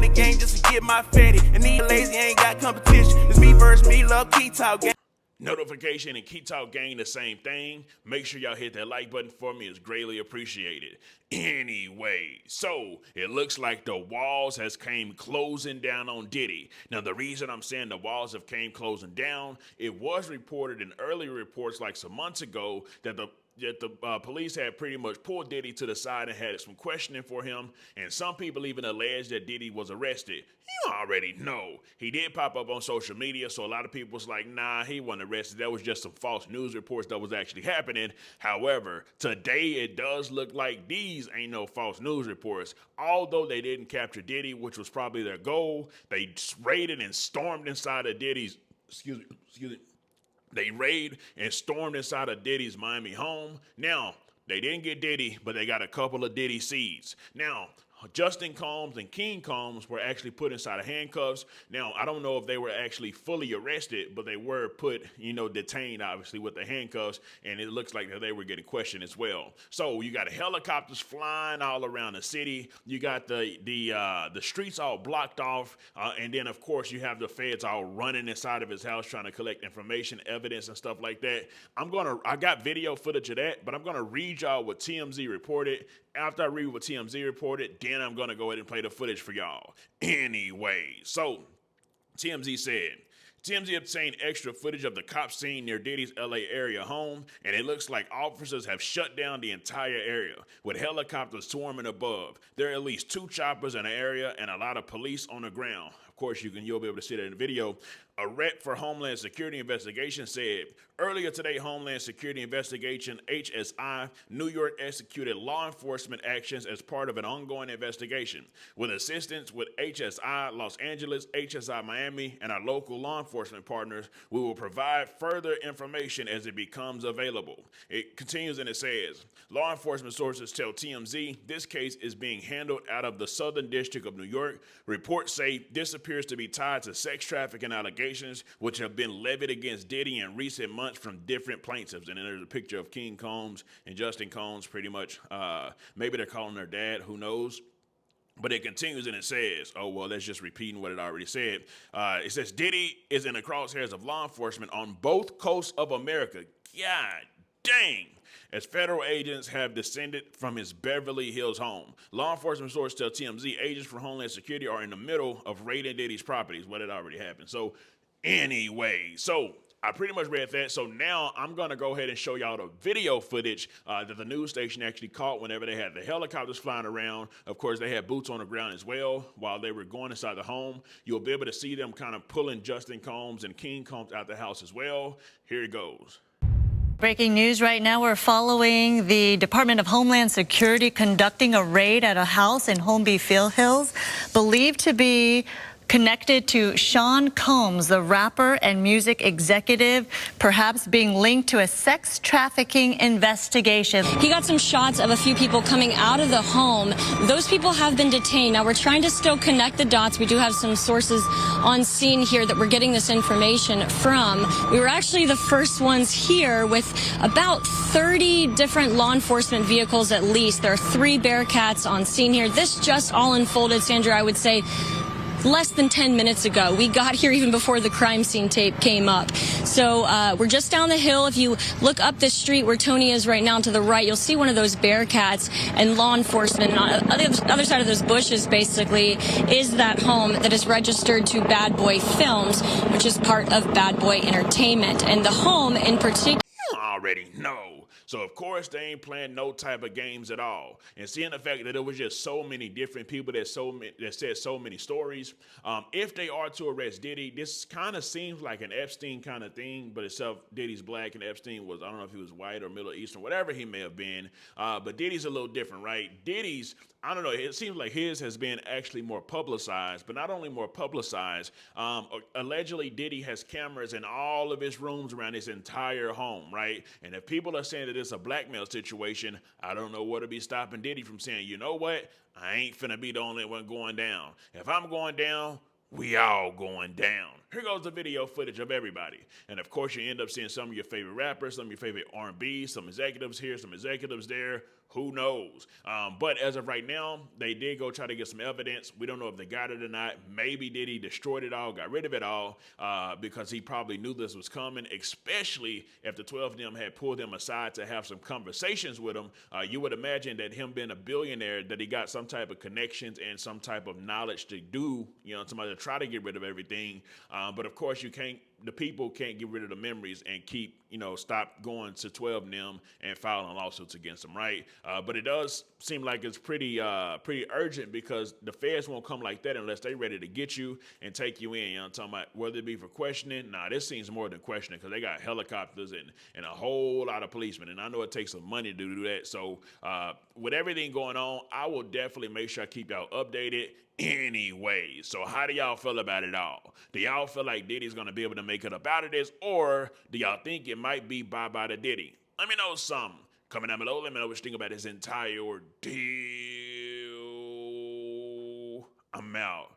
in the game just to get my fatty. And these lazy ain't got competition. It's me versus me, love Key Talk gang. Notification and Key Talk gang, the same thing. Make sure y'all hit that like button for me. It's greatly appreciated. Anyway, so it looks like the walls has came closing down on Diddy. Now, the reason I'm saying the walls have came closing down, it was reported in earlier reports like some months ago that the police had pretty much pulled Diddy to the side and had some questioning for him, and some people even alleged that Diddy was arrested. You already know. He did pop up on social media, so a lot of people was like, nah, he wasn't arrested. That was just some false news reports that was actually happening. However, today it does look like these ain't no false news reports. Although they didn't capture Diddy, which was probably their goal, they raided and stormed inside of Diddy's, They raided and stormed inside of Diddy's Miami home. Now, they didn't get Diddy, but they got a couple of Diddy seeds. Now, Justin Combs and King Combs were actually put inside of handcuffs. Now, I don't know if they were actually fully arrested, but they were put, detained, obviously, with the handcuffs, and it looks like that they were getting questioned as well. So you got helicopters flying all around the city. You got the streets all blocked off, and then, of course, you have the feds all running inside of his house trying to collect information, evidence, and stuff like that. I got video footage of that, but I'm going to read y'all what TMZ reported. After I read what TMZ reported, then I'm going to go ahead and play the footage for y'all. Anyway, so TMZ said, TMZ obtained extra footage of the cop scene near Diddy's LA area home, and it looks like officers have shut down the entire area, with helicopters swarming above. There are at least 2 choppers in the area and a lot of police on the ground. Of course, you'll be able to see that in the video. A rep for Homeland Security Investigation said, earlier today, Homeland Security Investigation, HSI, New York executed law enforcement actions as part of an ongoing investigation. With assistance with HSI Los Angeles, HSI Miami, and our local law enforcement partners, we will provide further information as it becomes available. It continues and it says, law enforcement sources tell TMZ this case is being handled out of the Southern District of New York. Reports say this appears to be tied to sex trafficking allegations which have been levied against Diddy in recent months from different plaintiffs. And then there's a picture of King Combs and Justin Combs, pretty much. Maybe they're calling their dad, who knows? But it continues and it says, oh, well, that's just repeating what it already said. It says, Diddy is in the crosshairs of law enforcement on both coasts of America. God dang. As federal agents have descended from his Beverly Hills home. Law enforcement sources tell TMZ agents from Homeland Security are in the middle of raiding Diddy's properties. What had already happened. So anyway, I pretty much read that. So now I'm going to go ahead and show y'all the video footage that the news station actually caught whenever they had the helicopters flying around. Of course, they had boots on the ground as well while they were going inside the home. You'll be able to see them kind of pulling Justin Combs and King Combs out the house as well. Here it goes. Breaking news right now, we're following the Department of Homeland Security conducting a raid at a house in Holmby Hills, believed to be connected to Sean Combs, the rapper and music executive, perhaps being linked to a sex trafficking investigation. He got some shots of a few people coming out of the home. Those people have been detained. Now, we're trying to still connect the dots. We do have some sources on scene here that we're getting this information from. We were actually the first ones here with about 30 different law enforcement vehicles at least. There are 3 Bearcats on scene here. This just all unfolded, Sandra, I would say, less than 10 minutes ago. We got here even before the crime scene tape came up. So we're just down the hill. If you look up this street where Tony is right now to the right, you'll see one of those Bearcats and law enforcement. And on the other side of those bushes, basically, is that home that is registered to Bad Boy Films, which is part of Bad Boy Entertainment. And the home in particular... You already know. So, of course, they ain't playing no type of games at all. And seeing the fact that there was just so many different people that said so many stories, if they are to arrest Diddy, this kind of seems like an Epstein kind of thing, but except Diddy's black and Epstein was, I don't know if he was white or Middle Eastern, whatever he may have been. But Diddy's a little different, right? Diddy's, I don't know, it seems like his has been actually more publicized, but not only more publicized, allegedly Diddy has cameras in all of his rooms around his entire home, right? And if people are saying that it's a blackmail situation, I don't know what to be stopping Diddy from saying, you know what? I ain't finna be the only one going down. If I'm going down, we all going down. Here goes the video footage of everybody. And of course, you end up seeing some of your favorite rappers, some of your favorite R&B, some executives here, some executives there. Who knows? But as of right now, they did go try to get some evidence. We don't know if they got it or not. Maybe Diddy destroyed it all, got rid of it all, because he probably knew this was coming, especially if the 12 of them had pulled him aside to have some conversations with him. You would imagine that him being a billionaire, that he got some type of connections and some type of knowledge to do, somebody to try to get rid of everything. But of course, the people can't get rid of the memories and stop going to 12 of them and filing lawsuits against them, right? But it does seem like it's pretty urgent, because the feds won't come like that unless they're ready to get you and take you in. I'm talking about whether it be for questioning. Nah, this seems more than questioning, because they got helicopters and a whole lot of policemen, and I know it takes some money to do that. So with everything going on, I will definitely make sure I keep y'all updated anyway. So how do y'all feel about it all? Do y'all feel like Diddy's gonna be able to make it up out of this, or do y'all think it might be bye-bye to Diddy? Let me know something. Comment down below. Let me know what you think about this entire ordeal. I'm out.